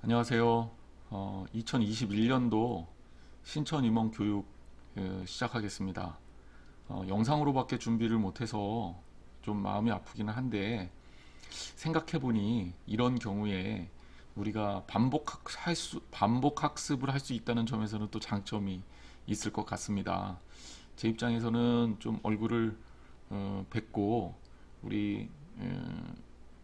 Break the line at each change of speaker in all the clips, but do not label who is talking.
안녕하세요. 2021년도 신천 임원 교육 시작하겠습니다. 영상으로밖에 준비를 못해서 좀 마음이 아프기는 한데 생각해보니 이런 경우에 우리가 반복 학습을 할 수 있다는 점에서는 또 장점이 있을 것 같습니다. 제 입장에서는 좀 얼굴을 뵙고 우리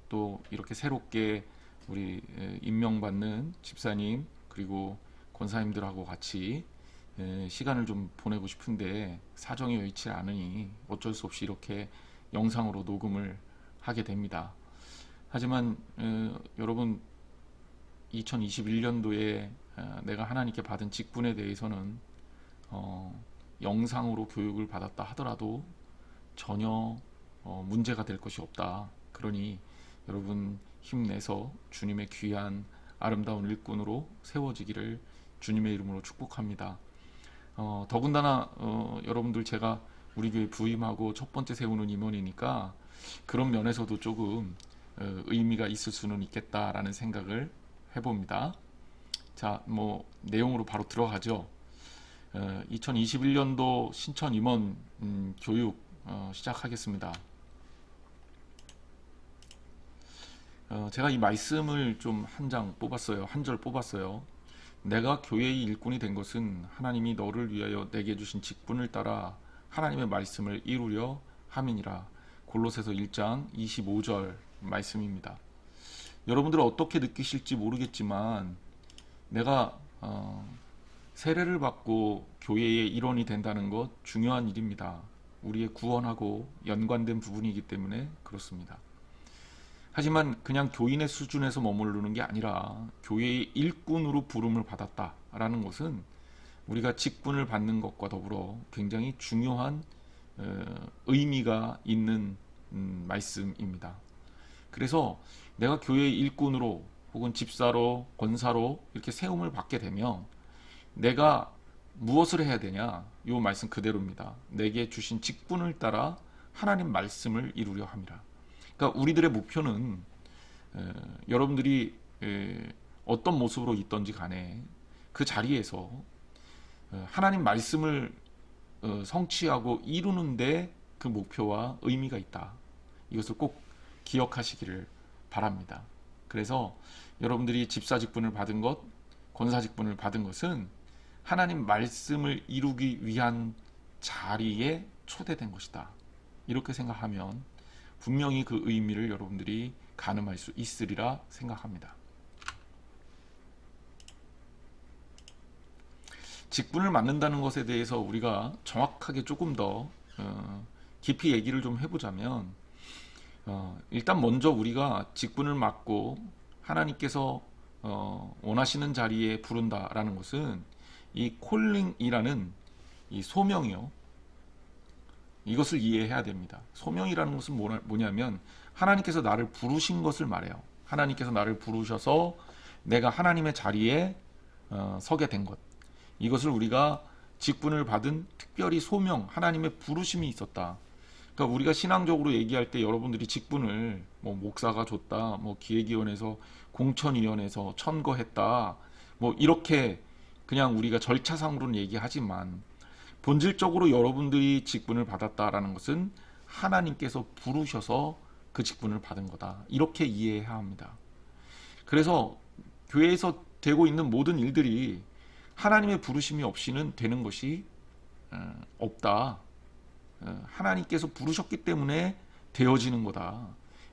또 이렇게 새롭게 우리 임명받는 집사님 그리고 권사님들하고 같이 시간을 좀 보내고 싶은데 사정이 여의치 않으니 어쩔 수 없이 이렇게 영상으로 녹음을 하게 됩니다. 하지만 여러분 2021년도에 내가 하나님께 받은 직분에 대해서는 영상으로 교육을 받았다 하더라도 전혀 문제가 될 것이 없다. 그러니 여러분 힘내서 주님의 귀한 아름다운 일꾼으로 세워지기를 주님의 이름으로 축복합니다. 더군다나 여러분들 제가 우리 교회 부임하고 첫 번째 세우는 임원이니까 그런 면에서도 조금 의미가 있을 수는 있겠다라는 생각을 해봅니다. 자, 내용으로 바로 들어가죠. 2021년도 신천 임원 교육 시작하겠습니다. 제가 이 말씀을 좀 한 장 뽑았어요. 한 절 뽑았어요. 내가 교회의 일꾼이 된 것은 하나님이 너를 위하여 내게 주신 직분을 따라 하나님의 말씀을 이루려 함이니라. 골로새서 1장 25절 말씀입니다. 여러분들은 어떻게 느끼실지 모르겠지만 내가 세례를 받고 교회의 일원이 된다는 것 중요한 일입니다. 우리의 구원하고 연관된 부분이기 때문에 그렇습니다. 하지만 그냥 교인의 수준에서 머무르는 게 아니라 교회의 일꾼으로 부름을 받았다라는 것은 우리가 직분을 받는 것과 더불어 굉장히 중요한 의미가 있는 말씀입니다. 그래서 내가 교회의 일꾼으로 혹은 집사로 권사로 이렇게 세움을 받게 되면 내가 무엇을 해야 되냐? 이 말씀 그대로입니다. 내게 주신 직분을 따라 하나님 말씀을 이루려 함이라. 그러니까 우리들의 목표는 여러분들이 어떤 모습으로 있던지 간에 그 자리에서 하나님 말씀을 성취하고 이루는데 그 목표와 의미가 있다. 이것을 꼭 기억하시기를 바랍니다. 그래서 여러분들이 집사 직분을 받은 것, 권사 직분을 받은 것은 하나님 말씀을 이루기 위한 자리에 초대된 것이다. 이렇게 생각하면 분명히 그 의미를 여러분들이 가늠할 수 있으리라 생각합니다. 직분을 맡는다는 것에 대해서 우리가 정확하게 조금 더 깊이 얘기를 좀 해보자면 일단 먼저 우리가 직분을 맡고 하나님께서 원하시는 자리에 부른다라는 것은 이 콜링이라는 이 소명이요. 이것을 이해해야 됩니다. 소명이라는 것은 뭐냐면 하나님께서 나를 부르신 것을 말해요. 하나님께서 나를 부르셔서 내가 하나님의 자리에 서게 된 것. 이것을 우리가 직분을 받은 특별히 소명, 하나님의 부르심이 있었다. 그러니까 우리가 신앙적으로 얘기할 때 여러분들이 직분을 목사가 줬다, 기획위원회에서 공천위원회에서 천거했다, 이렇게 그냥 우리가 절차상으로는 얘기하지만 본질적으로 여러분들이 직분을 받았다라는 것은 하나님께서 부르셔서 그 직분을 받은 거다. 이렇게 이해해야 합니다. 그래서 교회에서 되고 있는 모든 일들이 하나님의 부르심이 없이는 되는 것이 없다. 하나님께서 부르셨기 때문에 되어지는 거다.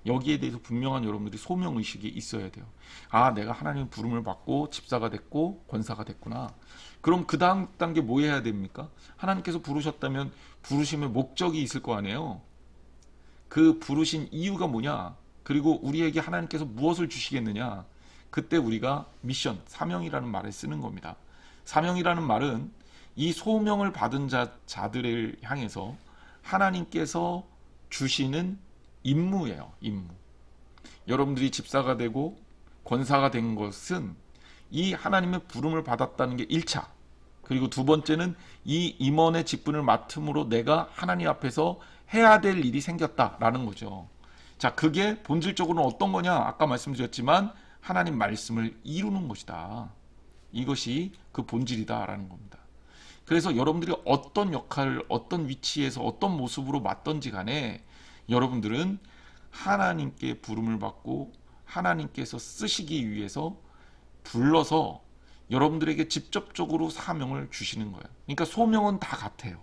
여기에 대해서 분명한 여러분들이 소명의식이 있어야 돼요. 아, 내가 하나님의 부름을 받고 집사가 됐고 권사가 됐구나. 그럼 그 다음 단계 뭐 해야 됩니까? 하나님께서 부르셨다면 부르심의 목적이 있을 거 아니에요. 그 부르신 이유가 뭐냐? 그리고 우리에게 하나님께서 무엇을 주시겠느냐? 그때 우리가 미션, 사명이라는 말을 쓰는 겁니다. 사명이라는 말은 이 소명을 받은 자들을 향해서 하나님께서 주시는 임무예요. 임무. 여러분들이 집사가 되고 권사가 된 것은 이 하나님의 부름을 받았다는 게 1차. 그리고 두 번째는 이 임원의 직분을 맡음으로 내가 하나님 앞에서 해야 될 일이 생겼다라는 거죠. 자, 그게 본질적으로는 어떤 거냐? 아까 말씀드렸지만 하나님 말씀을 이루는 것이다. 이것이 그 본질이다라는 겁니다. 그래서 여러분들이 어떤 역할을 어떤 위치에서 어떤 모습으로 맡든지 간에 여러분들은 하나님께 부름을 받고 하나님께서 쓰시기 위해서 불러서 여러분들에게 직접적으로 사명을 주시는 거예요. 그러니까 소명은 다 같아요.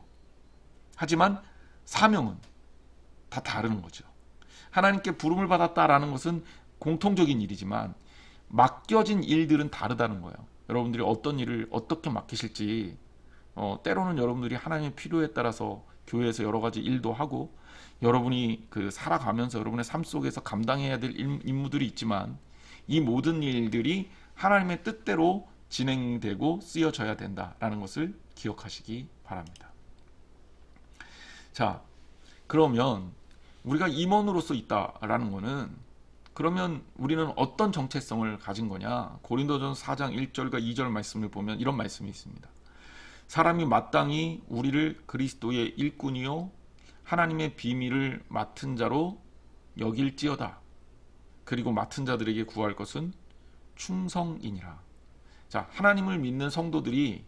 하지만 사명은 다 다른 거죠. 하나님께 부름을 받았다라는 것은 공통적인 일이지만 맡겨진 일들은 다르다는 거예요. 여러분들이 어떤 일을 어떻게 맡기실지 때로는 여러분들이 하나님의 필요에 따라서 교회에서 여러 가지 일도 하고 여러분이 살아가면서 여러분의 삶 속에서 감당해야 될 임무들이 있지만 이 모든 일들이 하나님의 뜻대로 진행되고 쓰여져야 된다라는 것을 기억하시기 바랍니다. 자, 그러면 우리가 임원으로서 있다라는 것은 그러면 우리는 어떤 정체성을 가진 거냐? 고린도전서 4장 1절과 2절 말씀을 보면 이런 말씀이 있습니다. 사람이 마땅히 우리를 그리스도의 일꾼이요 하나님의 비밀을 맡은 자로 여길지어다. 그리고 맡은 자들에게 구할 것은 충성이니라. 자, 하나님을 믿는 성도들이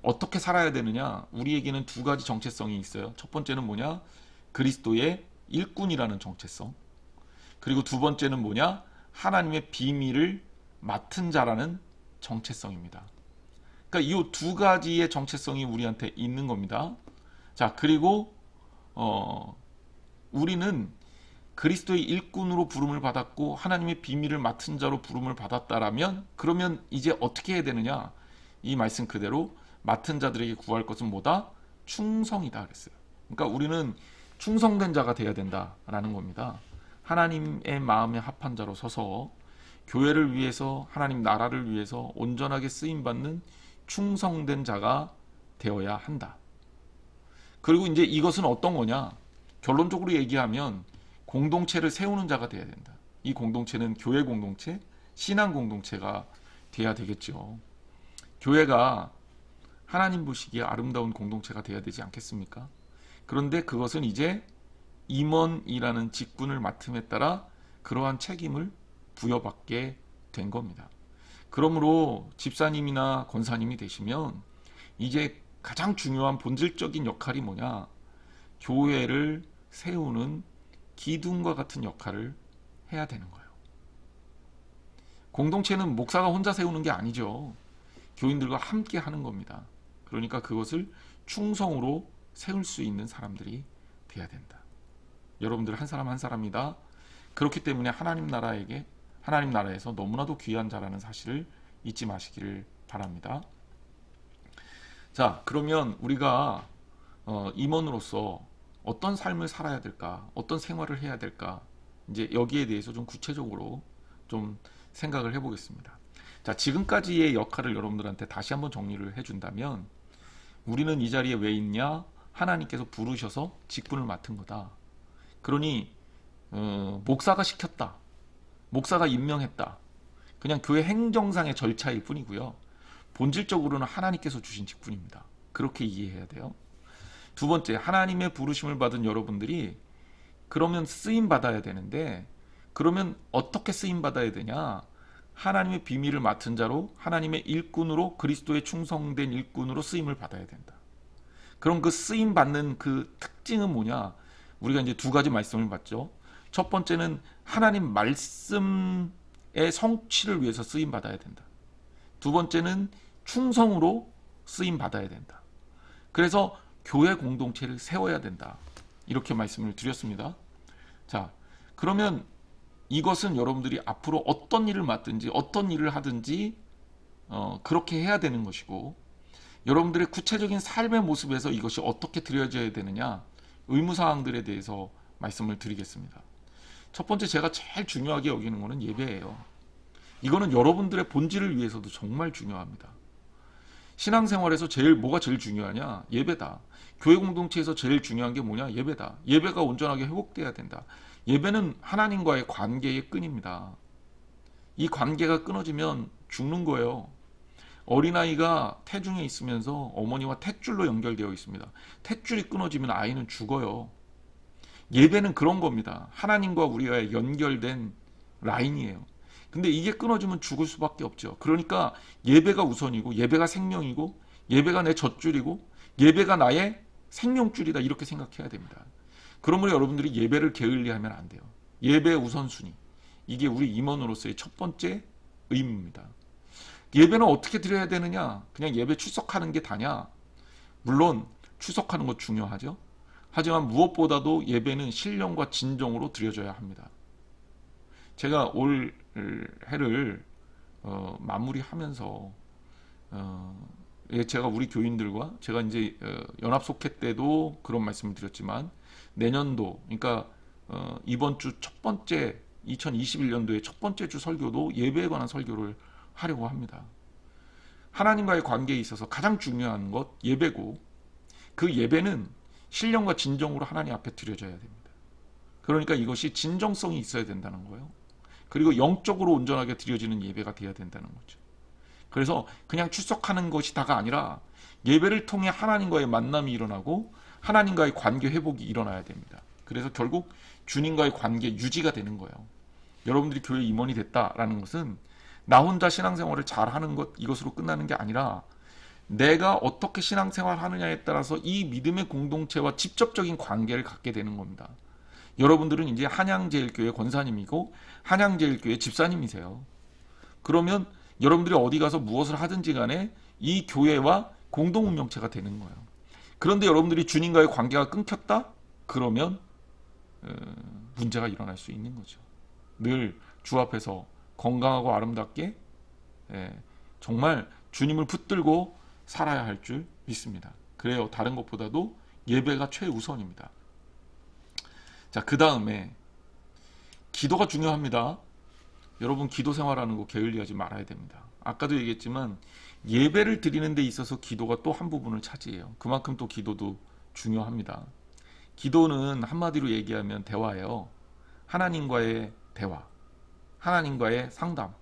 어떻게 살아야 되느냐? 우리에게는 두 가지 정체성이 있어요. 첫 번째는 뭐냐? 그리스도의 일꾼이라는 정체성. 그리고 두 번째는 뭐냐? 하나님의 비밀을 맡은 자라는 정체성입니다. 그러니까 이 두 가지의 정체성이 우리한테 있는 겁니다. 자, 그리고 우리는 그리스도의 일꾼으로 부름을 받았고 하나님의 비밀을 맡은 자로 부름을 받았다라면 그러면 이제 어떻게 해야 되느냐? 이 말씀 그대로 맡은 자들에게 구할 것은 뭐다? 충성이다 그랬어요. 그러니까 우리는 충성된 자가 되어야 된다라는 겁니다. 하나님의 마음에 합한 자로 서서 교회를 위해서 하나님 나라를 위해서 온전하게 쓰임받는 충성된 자가 되어야 한다. 그리고 이제 이것은 어떤 거냐? 결론적으로 얘기하면 공동체를 세우는 자가 되어야 된다. 이 공동체는 교회 공동체, 신앙 공동체가 돼야 되겠죠. 교회가 하나님 보시기에 아름다운 공동체가 돼야 되지 않겠습니까? 그런데 그것은 이제 임원이라는 직분을 맡음에 따라 그러한 책임을 부여받게 된 겁니다. 그러므로 집사님이나 권사님이 되시면 이제 가장 중요한 본질적인 역할이 뭐냐? 교회를 세우는 기둥과 같은 역할을 해야 되는 거예요. 공동체는 목사가 혼자 세우는 게 아니죠. 교인들과 함께 하는 겁니다. 그러니까 그것을 충성으로 세울 수 있는 사람들이 돼야 된다. 여러분들 한 사람 한 사람이다. 그렇기 때문에 하나님 나라에서 너무나도 귀한 자라는 사실을 잊지 마시기를 바랍니다. 자, 그러면 우리가 임원으로서 어떤 삶을 살아야 될까? 어떤 생활을 해야 될까? 이제 여기에 대해서 좀 구체적으로 좀 생각을 해보겠습니다. 자, 지금까지의 역할을 여러분들한테 다시 한번 정리를 해준다면 우리는 이 자리에 왜 있냐? 하나님께서 부르셔서 직분을 맡은 거다. 그러니 목사가 시켰다. 목사가 임명했다. 그냥 교회 행정상의 절차일 뿐이고요. 본질적으로는 하나님께서 주신 직분입니다. 그렇게 이해해야 돼요. 두 번째, 하나님의 부르심을 받은 여러분들이 그러면 쓰임 받아야 되는데 그러면 어떻게 쓰임 받아야 되냐? 하나님의 비밀을 맡은 자로 하나님의 일꾼으로 그리스도의 충성된 일꾼으로 쓰임을 받아야 된다. 그럼 그 쓰임 받는 그 특징은 뭐냐? 우리가 이제 두 가지 말씀을 봤죠. 첫 번째는 하나님 말씀의 성취를 위해서 쓰임 받아야 된다. 두 번째는 충성으로 쓰임 받아야 된다. 그래서 교회 공동체를 세워야 된다. 이렇게 말씀을 드렸습니다. 자, 그러면 이것은 여러분들이 앞으로 어떤 일을 맡든지 어떤 일을 하든지 그렇게 해야 되는 것이고 여러분들의 구체적인 삶의 모습에서 이것이 어떻게 드려져야 되느냐 의무사항들에 대해서 말씀을 드리겠습니다. 첫 번째 제가 제일 중요하게 여기는 것은 예배예요. 이거는 여러분들의 본질을 위해서도 정말 중요합니다. 신앙생활에서 뭐가 제일 중요하냐? 예배다. 교회 공동체에서 제일 중요한 게 뭐냐? 예배다. 예배가 온전하게 회복돼야 된다. 예배는 하나님과의 관계의 끈입니다. 이 관계가 끊어지면 죽는 거예요. 어린아이가 태중에 있으면서 어머니와 탯줄로 연결되어 있습니다. 탯줄이 끊어지면 아이는 죽어요. 예배는 그런 겁니다. 하나님과 우리와의 연결된 라인이에요. 근데 이게 끊어지면 죽을 수밖에 없죠. 그러니까 예배가 우선이고, 예배가 생명이고, 예배가 내 젖줄이고, 예배가 나의 생명줄이다, 이렇게 생각해야 됩니다. 그러므로 여러분들이 예배를 게을리하면 안 돼요. 예배의 우선순위, 이게 우리 임원으로서의 첫 번째 의무입니다. 예배는 어떻게 드려야 되느냐? 그냥 예배 출석하는 게 다냐? 물론 출석하는 것 중요하죠. 하지만 무엇보다도 예배는 신령과 진정으로 드려져야 합니다. 제가 올 해를 마무리하면서 제가 우리 교인들과 제가 이제 연합 속회 때도 그런 말씀을 드렸지만, 내년도, 그러니까 이번 주 첫 번째 2021년도의 첫 번째 주 설교도 예배에 관한 설교를 하려고 합니다. 하나님과의 관계에 있어서 가장 중요한 것 예배고, 그 예배는 신령과 진정으로 하나님 앞에 드려져야 됩니다. 그러니까 이것이 진정성이 있어야 된다는 거예요. 그리고 영적으로 온전하게 드려지는 예배가 되어야 된다는 거죠. 그래서 그냥 출석하는 것이 다가 아니라 예배를 통해 하나님과의 만남이 일어나고 하나님과의 관계 회복이 일어나야 됩니다. 그래서 결국 주님과의 관계 유지가 되는 거예요. 여러분들이 교회 임원이 됐다라는 것은 나 혼자 신앙생활을 잘하는 것, 이것으로 끝나는 게 아니라 내가 어떻게 신앙생활을 하느냐에 따라서 이 믿음의 공동체와 직접적인 관계를 갖게 되는 겁니다. 여러분들은 이제 한양제일교회 권사님이고 한양제일교회 집사님이세요. 그러면 여러분들이 어디 가서 무엇을 하든지 간에 이 교회와 공동운명체가 되는 거예요. 그런데 여러분들이 주님과의 관계가 끊겼다? 그러면 문제가 일어날 수 있는 거죠. 늘 주 앞에서 건강하고 아름답게 정말 주님을 붙들고 살아야 할 줄 믿습니다. 그래요. 다른 것보다도 예배가 최우선입니다. 자, 그 다음에 기도가 중요합니다. 여러분, 기도 생활하는 거 게을리하지 말아야 됩니다. 아까도 얘기했지만 예배를 드리는 데 있어서 기도가 또 한 부분을 차지해요. 그만큼 또 기도도 중요합니다. 기도는 한마디로 얘기하면 대화예요. 하나님과의 대화, 하나님과의 상담.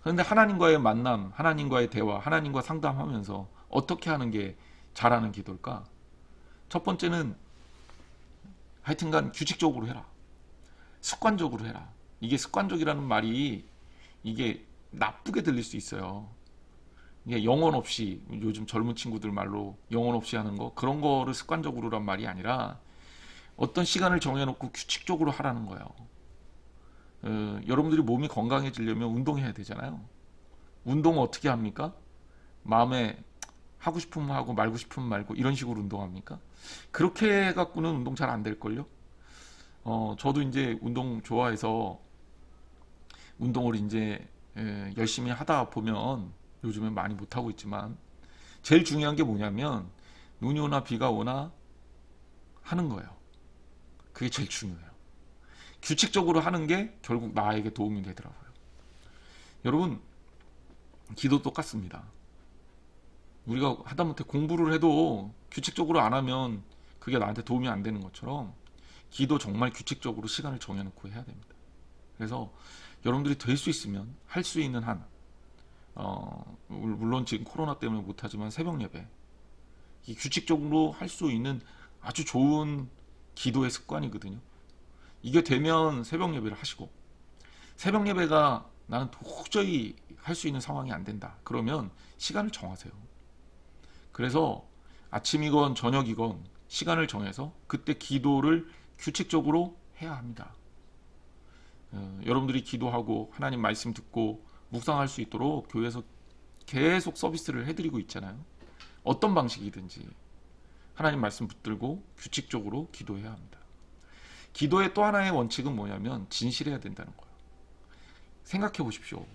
그런데 하나님과의 만남, 하나님과의 대화, 하나님과 상담하면서 어떻게 하는 게 잘하는 기도일까? 첫 번째는 하여튼간 규칙적으로 해라. 습관적으로 해라. 이게 습관적이라는 말이 이게 나쁘게 들릴 수 있어요. 이게 영혼 없이, 요즘 젊은 친구들 말로 영혼 없이 하는 거, 그런 거를 습관적으로란 말이 아니라 어떤 시간을 정해놓고 규칙적으로 하라는 거예요. 여러분들이 몸이 건강해지려면 운동해야 되잖아요. 운동은 어떻게 합니까? 마음에 하고 싶으면 하고 말고 싶으면 말고 이런 식으로 운동합니까? 그렇게 해갖고는 운동 잘 안 될걸요? 저도 이제 운동 좋아해서 운동을 이제 열심히 하다 보면 요즘엔 많이 못하고 있지만, 제일 중요한 게 뭐냐면 눈이 오나 비가 오나 하는 거예요. 그게 제일 중요해요. 규칙적으로 하는 게 결국 나에게 도움이 되더라고요. 여러분, 기도 똑같습니다. 우리가 하다못해 공부를 해도 규칙적으로 안 하면 그게 나한테 도움이 안 되는 것처럼 기도 정말 규칙적으로 시간을 정해놓고 해야 됩니다. 그래서 여러분들이 될 수 있으면 할 수 있는 한, 물론 지금 코로나 때문에 못하지만 새벽 예배, 이 규칙적으로 할 수 있는 아주 좋은 기도의 습관이거든요. 이게 되면 새벽 예배를 하시고, 새벽 예배가 나는 도저히 할 수 있는 상황이 안 된다, 그러면 시간을 정하세요. 그래서 아침이건 저녁이건 시간을 정해서 그때 기도를 규칙적으로 해야 합니다. 여러분들이 기도하고 하나님 말씀 듣고 묵상할 수 있도록 교회에서 계속 서비스를 해드리고 있잖아요. 어떤 방식이든지 하나님 말씀 붙들고 규칙적으로 기도해야 합니다. 기도의 또 하나의 원칙은 뭐냐면 진실해야 된다는 거예요. 생각해 보십시오.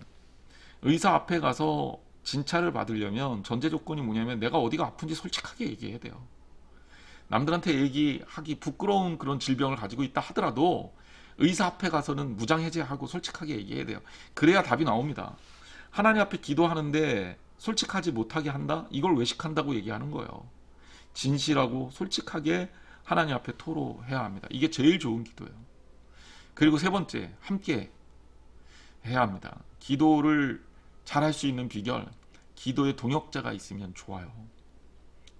의사 앞에 가서 진찰을 받으려면 전제 조건이 뭐냐면 내가 어디가 아픈지 솔직하게 얘기해야 돼요. 남들한테 얘기하기 부끄러운 그런 질병을 가지고 있다 하더라도 의사 앞에 가서는 무장해제하고 솔직하게 얘기해야 돼요. 그래야 답이 나옵니다. 하나님 앞에 기도하는데 솔직하지 못하게 한다? 이걸 외식한다고 얘기하는 거예요. 진실하고 솔직하게 하나님 앞에 토로해야 합니다. 이게 제일 좋은 기도예요. 그리고 세 번째, 함께 해야 합니다. 기도를 잘할 수 있는 비결, 기도의 동역자가 있으면 좋아요.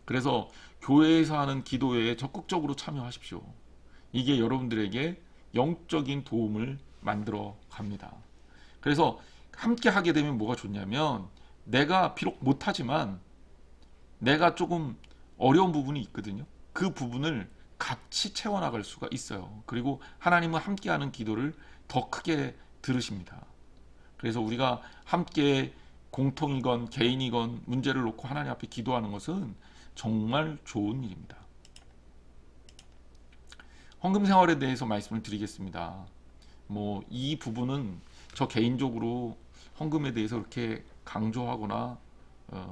그래서 교회에서 하는 기도회에 적극적으로 참여하십시오. 이게 여러분들에게 영적인 도움을 만들어 갑니다. 그래서 함께 하게 되면 뭐가 좋냐면 내가 비록 못하지만 내가 조금 어려운 부분이 있거든요. 그 부분을 같이 채워나갈 수가 있어요. 그리고 하나님은 함께하는 기도를 더 크게 들으십니다. 그래서 우리가 함께 공통이건 개인이건 문제를 놓고 하나님 앞에 기도하는 것은 정말 좋은 일입니다. 헌금 생활에 대해서 말씀을 드리겠습니다. 뭐 이 부분은 저 개인적으로 헌금에 대해서 그렇게 강조하거나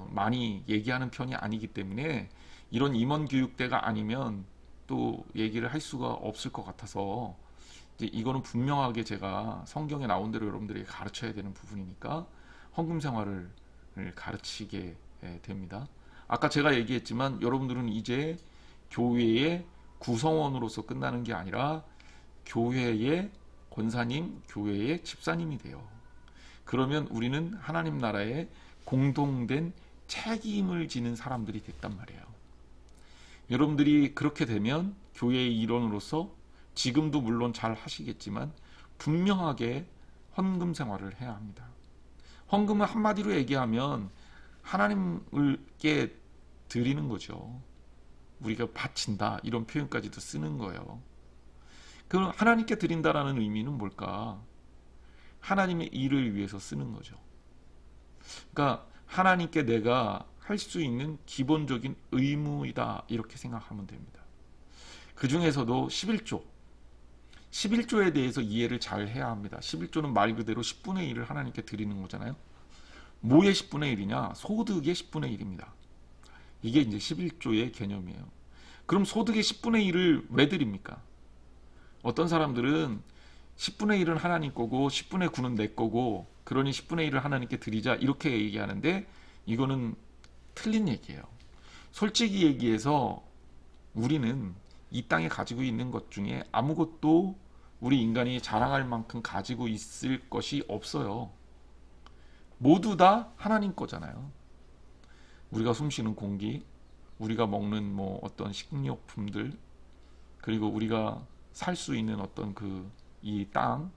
많이 얘기하는 편이 아니기 때문에 이런 임원 교육대가 아니면 또 얘기를 할 수가 없을 것 같아서 이제 이거는 분명하게 제가 성경에 나온 대로 여러분들에게 가르쳐야 되는 부분이니까 헌금 생활을 가르치게 됩니다. 아까 제가 얘기했지만 여러분들은 이제 교회의 구성원으로서 끝나는 게 아니라 교회의 권사님, 교회의 집사님이 돼요. 그러면 우리는 하나님 나라에 공동된 책임을 지는 사람들이 됐단 말이에요. 여러분들이 그렇게 되면 교회의 일원으로서 지금도 물론 잘 하시겠지만 분명하게 헌금 생활을 해야 합니다. 헌금은 한마디로 얘기하면 하나님께 드리는 거죠. 우리가 바친다 이런 표현까지도 쓰는 거예요. 그럼 하나님께 드린다라는 의미는 뭘까? 하나님의 일을 위해서 쓰는 거죠. 그러니까 하나님께 내가 할 수 있는 기본적인 의무이다 이렇게 생각하면 됩니다. 그 중에서도 11조에 대해서 이해를 잘 해야 합니다. 11조는 말 그대로 10분의 1을 하나님께 드리는 거잖아요. 뭐의 10분의 1이냐? 소득의 10분의 1입니다. 이게 이제 11조의 개념이에요. 그럼 소득의 10분의 1을 왜 드립니까? 어떤 사람들은 10분의 1은 하나님 거고 10분의 9는 내 거고 그러니 10분의 1을 하나님께 드리자 이렇게 얘기하는데 이거는 틀린 얘기예요. 솔직히 얘기해서 우리는 이 땅에 가지고 있는 것 중에 아무것도 우리 인간이 자랑할 만큼 가지고 있을 것이 없어요. 모두 다 하나님 거잖아요. 우리가 숨쉬는 공기, 우리가 먹는 뭐 어떤 식료품들, 그리고 우리가 살 수 있는 어떤 그 이 땅,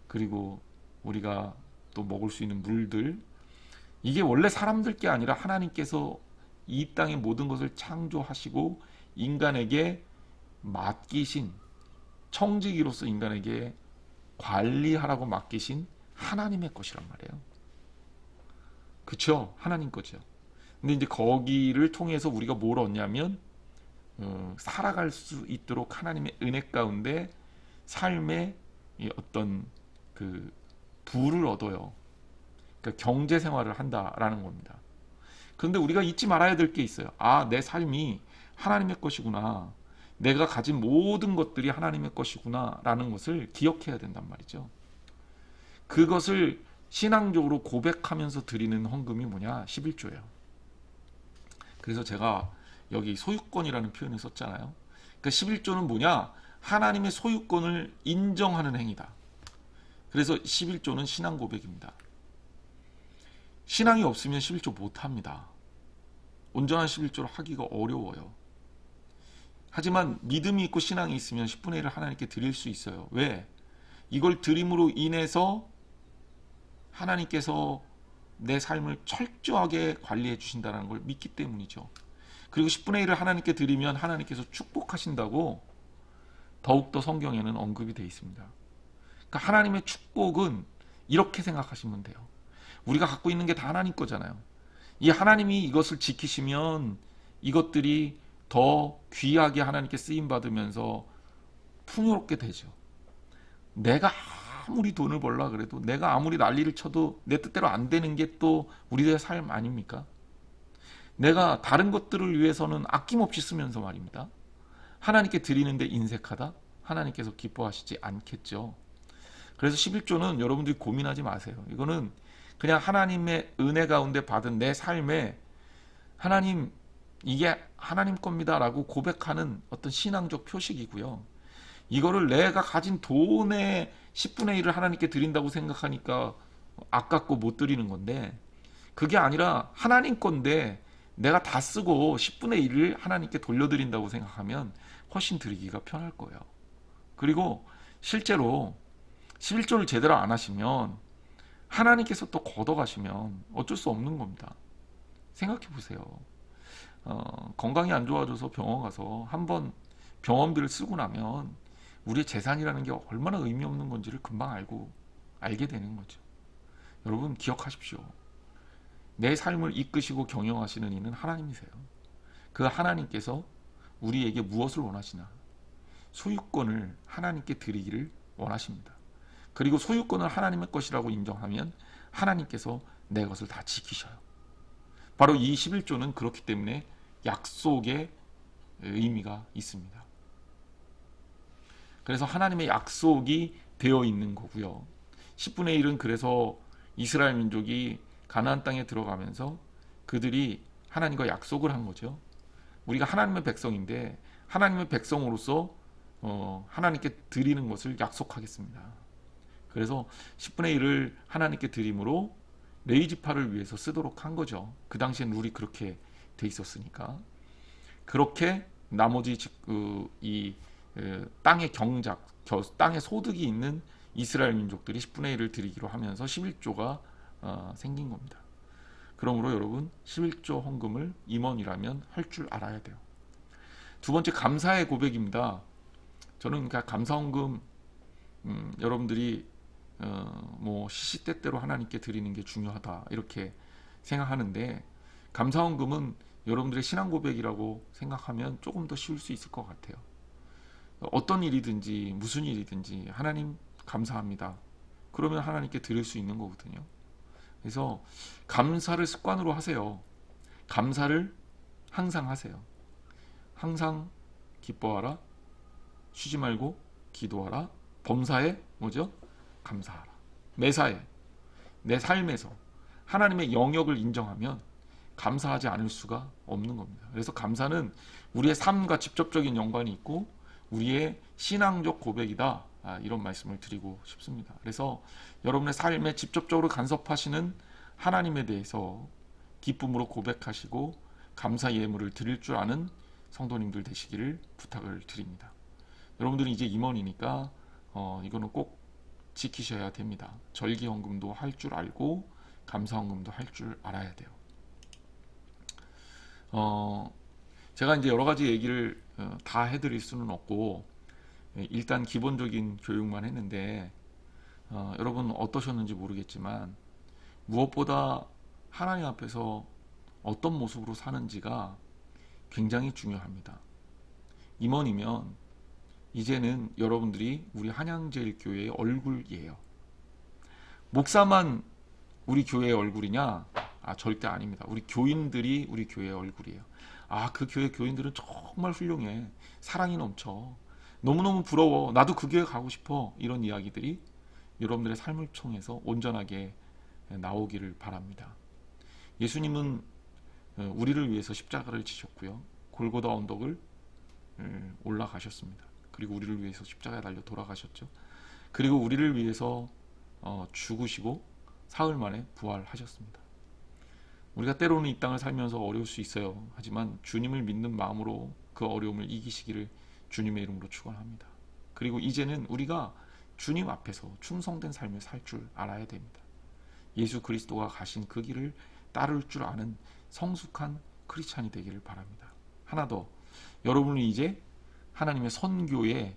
그리고 우리가 또 먹을 수 있는 물들, 이게 원래 사람들 게 아니라 하나님께서 이 땅의 모든 것을 창조하시고 인간에게 맡기신, 청지기로서 인간에게 관리하라고 맡기신 하나님의 것이란 말이에요. 그쵸? 하나님 거죠. 근데 이제 거기를 통해서 우리가 뭘 얻냐면 살아갈 수 있도록 하나님의 은혜 가운데 삶의 어떤 그 부를 얻어요. 그러니까 경제 생활을 한다라는 겁니다. 그런데 우리가 잊지 말아야 될 게 있어요. 아, 내 삶이 하나님의 것이구나. 내가 가진 모든 것들이 하나님의 것이구나 라는 것을 기억해야 된단 말이죠. 그것을 신앙적으로 고백하면서 드리는 헌금이 뭐냐? 11조예요. 그래서 제가 여기 소유권이라는 표현을 썼잖아요. 그러니까 11조는 뭐냐? 하나님의 소유권을 인정하는 행위다. 그래서 11조는 신앙 고백입니다. 신앙이 없으면 11조 못합니다. 온전한 11조를 하기가 어려워요. 하지만 믿음이 있고 신앙이 있으면 10분의 1을 하나님께 드릴 수 있어요. 왜? 이걸 드림으로 인해서 하나님께서 내 삶을 철저하게 관리해 주신다는 걸 믿기 때문이죠. 그리고 10분의 1을 하나님께 드리면 하나님께서 축복하신다고 더욱더 성경에는 언급이 되어 있습니다. 그러니까 하나님의 축복은 이렇게 생각하시면 돼요. 우리가 갖고 있는 게 다 하나님 거잖아요. 이 하나님이 이것을 지키시면 이것들이 더 귀하게 하나님께 쓰임받으면서 풍요롭게 되죠. 내가 아무리 돈을 벌라 그래도, 내가 아무리 난리를 쳐도 내 뜻대로 안 되는 게 또 우리들의 삶 아닙니까? 내가 다른 것들을 위해서는 아낌없이 쓰면서 말입니다. 하나님께 드리는데 인색하다? 하나님께서 기뻐하시지 않겠죠. 그래서 11조는 여러분들이 고민하지 마세요. 이거는 그냥 하나님의 은혜 가운데 받은 내 삶에 하나님, 이게 하나님 겁니다 라고 고백하는 어떤 신앙적 표식이고요. 이거를 내가 가진 돈의 10분의 1을 하나님께 드린다고 생각하니까 아깝고 못 드리는 건데, 그게 아니라 하나님 건데 내가 다 쓰고 10분의 1을 하나님께 돌려드린다고 생각하면 훨씬 드리기가 편할 거예요. 그리고 실제로 11조를 제대로 안 하시면 하나님께서 또 걷어가시면 어쩔 수 없는 겁니다. 생각해 보세요. 건강이 안 좋아져서 병원 가서 한번 병원비를 쓰고 나면 우리의 재산이라는 게 얼마나 의미 없는 건지를 금방 알게 되는 거죠. 여러분 기억하십시오. 내 삶을 이끄시고 경영하시는 이는 하나님이세요. 그 하나님께서 우리에게 무엇을 원하시나? 소유권을 하나님께 드리기를 원하십니다. 그리고 소유권을 하나님의 것이라고 인정하면 하나님께서 내 것을 다 지키셔요. 바로 이 11조는 그렇기 때문에 약속의 의미가 있습니다. 그래서 하나님의 약속이 되어 있는 거고요. 10분의 1은 그래서 이스라엘 민족이 가나안 땅에 들어가면서 그들이 하나님과 약속을 한 거죠. 우리가 하나님의 백성인데 하나님의 백성으로서 하나님께 드리는 것을 약속하겠습니다. 그래서 10분의 1을 하나님께 드림으로 레위지파를 위해서 쓰도록 한 거죠. 그 당시엔 룰이 그렇게 돼 있었으니까. 그렇게 나머지 이 땅의 경작, 땅의 소득이 있는 이스라엘 민족들이 10분의 1을 드리기로 하면서 11조가 생긴 겁니다. 그러므로 여러분 11조 헌금을 임원이라면 할 줄 알아야 돼요. 두 번째 감사의 고백입니다. 저는 그러니까 감사 헌금 여러분들이 뭐 시시때때로 하나님께 드리는 게 중요하다 이렇게 생각하는데 감사 헌금은 여러분들의 신앙 고백이라고 생각하면 조금 더 쉬울 수 있을 것 같아요. 어떤 일이든지 무슨 일이든지 하나님 감사합니다. 그러면 하나님께 드릴 수 있는 거거든요. 그래서 감사를 습관으로 하세요. 감사를 항상 하세요. 항상 기뻐하라. 쉬지 말고 기도하라. 범사에 뭐죠? 감사하라. 매사에 내 삶에서 하나님의 영역을 인정하면 감사하지 않을 수가 없는 겁니다. 그래서 감사는 우리의 삶과 직접적인 연관이 있고 우리의 신앙적 고백이다. 이런 말씀을 드리고 싶습니다. 그래서 여러분의 삶에 직접적으로 간섭하시는 하나님에 대해서 기쁨으로 고백하시고 감사 예물을 드릴 줄 아는 성도님들 되시기를 부탁을 드립니다. 여러분들은 이제 임원이니까 이거는 꼭 지키셔야 됩니다. 절기헌금도 할 줄 알고 감사헌금도 할 줄 알아야 돼요. 제가 이제 여러 가지 얘기를 다 해드릴 수는 없고 일단 기본적인 교육만 했는데 여러분 어떠셨는지 모르겠지만 무엇보다 하나님 앞에서 어떤 모습으로 사는지가 굉장히 중요합니다. 임원이면 이제는 여러분들이 우리 한양제일교회의 얼굴이에요. 목사만 우리 교회의 얼굴이냐? 절대 아닙니다. 우리 교인들이 우리 교회의 얼굴이에요. 그 교회 교인들은 정말 훌륭해. 사랑이 넘쳐. 너무너무 부러워. 나도 그 교회 가고 싶어. 이런 이야기들이 여러분들의 삶을 통해서 온전하게 나오기를 바랍니다. 예수님은 우리를 위해서 십자가를 지셨고요. 골고다 언덕을 올라가셨습니다. 그리고 우리를 위해서 십자가에 달려 돌아가셨죠. 그리고 우리를 위해서 죽으시고 사흘 만에 부활하셨습니다. 우리가 때로는 이 땅을 살면서 어려울 수 있어요. 하지만 주님을 믿는 마음으로 그 어려움을 이기시기를 주님의 이름으로 축원합니다. 그리고 이제는 우리가 주님 앞에서 충성된 삶을 살 줄 알아야 됩니다. 예수 그리스도가 가신 그 길을 따를 줄 아는 성숙한 크리스찬이 되기를 바랍니다. 하나 더, 여러분은 이제 하나님의 선교의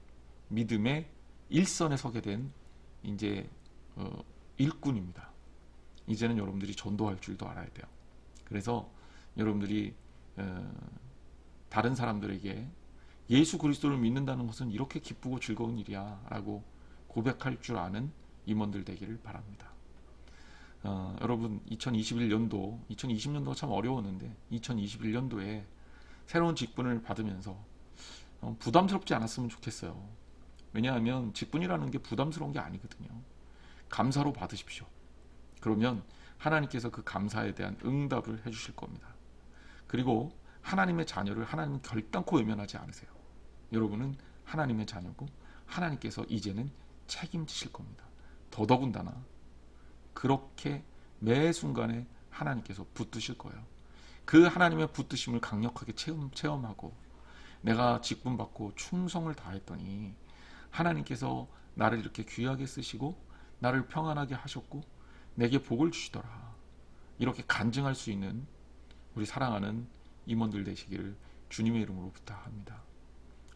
믿음의 일선에 서게 된 이제 일꾼입니다. 이제는 여러분들이 전도할 줄도 알아야 돼요. 그래서 여러분들이 다른 사람들에게 예수 그리스도를 믿는다는 것은 이렇게 기쁘고 즐거운 일이야 라고 고백할 줄 아는 임원들 되기를 바랍니다. 여러분 2020년도가 참 어려웠는데 2021년도에 새로운 직분을 받으면서 부담스럽지 않았으면 좋겠어요. 왜냐하면 직분이라는 게 부담스러운 게 아니거든요. 감사로 받으십시오. 그러면 하나님께서 그 감사에 대한 응답을 해주실 겁니다. 그리고 하나님의 자녀를 하나님은 결단코 외면하지 않으세요. 여러분은 하나님의 자녀고 하나님께서 이제는 책임지실 겁니다. 더더군다나 그렇게 매 순간에 하나님께서 붙드실 거예요. 그 하나님의 붙드심을 강력하게 체험하고 내가 직분 받고 충성을 다했더니 하나님께서 나를 이렇게 귀하게 쓰시고 나를 평안하게 하셨고 내게 복을 주시더라. 이렇게 간증할 수 있는 우리 사랑하는 임원들 되시기를 주님의 이름으로 부탁합니다.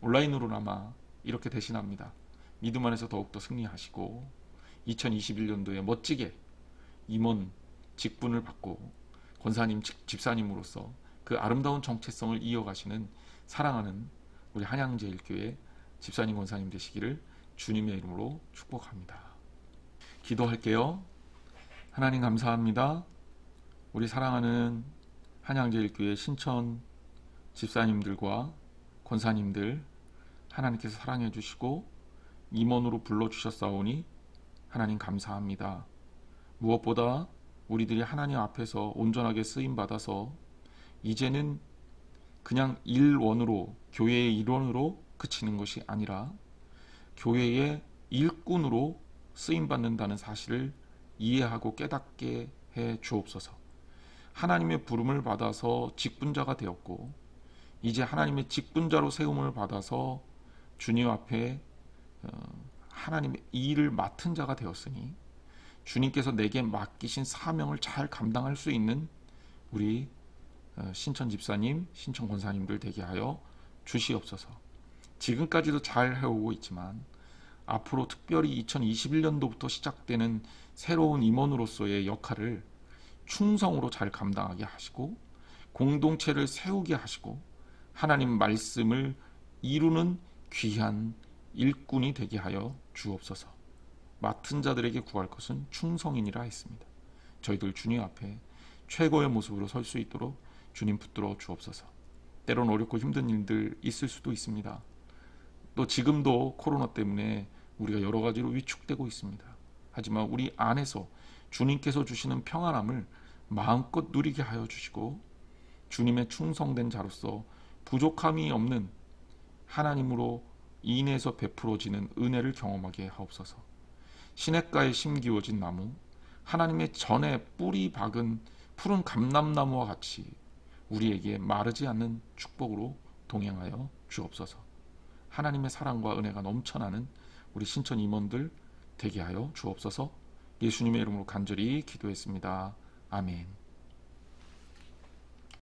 온라인으로나마 이렇게 대신합니다. 믿음 안에서 더욱더 승리하시고 2021년도에 멋지게 임원 직분을 받고 권사님, 집사님으로서 그 아름다운 정체성을 이어가시는 사랑하는 우리 한양제일교회 집사님, 권사님 되시기를 주님의 이름으로 축복합니다. 기도할게요. 하나님 감사합니다. 우리 사랑하는 한양제일교회 신천 집사님들과 권사님들 하나님께서 사랑해 주시고 임원으로 불러주셨사오니 하나님 감사합니다. 무엇보다 우리들이 하나님 앞에서 온전하게 쓰임받아서 이제는 그냥 일원으로, 교회의 일원으로 그치는 것이 아니라 교회의 일꾼으로 쓰임받는다는 사실을 이해하고 깨닫게 해 주옵소서. 하나님의 부름을 받아서 직분자가 되었고 이제 하나님의 직분자로 세움을 받아서 주님 앞에 하나님의 일을 맡은 자가 되었으니 주님께서 내게 맡기신 사명을 잘 감당할 수 있는 우리 신천 집사님, 신천 권사님들 되게 하여 주시옵소서. 지금까지도 잘 해오고 있지만 앞으로 특별히 2021년도부터 시작되는 새로운 임원으로서의 역할을 충성으로 잘 감당하게 하시고 공동체를 세우게 하시고 하나님 말씀을 이루는 귀한 일꾼이 되게 하여 주옵소서. 맡은 자들에게 구할 것은 충성이니라 했습니다. 저희들 주님 앞에 최고의 모습으로 설 수 있도록 주님 붙들어 주옵소서. 때론 어렵고 힘든 일들 있을 수도 있습니다. 또 지금도 코로나 때문에 우리가 여러 가지로 위축되고 있습니다. 하지만 우리 안에서 주님께서 주시는 평안함을 마음껏 누리게 하여 주시고 주님의 충성된 자로서 부족함이 없는 하나님으로 인해서 베풀어지는 은혜를 경험하게 하옵소서. 시냇가에 심기워진 나무, 하나님의 전에 뿌리 박은 푸른 감람나무와 같이 우리에게 마르지 않는 축복으로 동행하여 주옵소서. 하나님의 사랑과 은혜가 넘쳐나는 우리 신천 임원들 되게 하여 주옵소서. 예수님의 이름으로 간절히 기도했습니다. 아멘.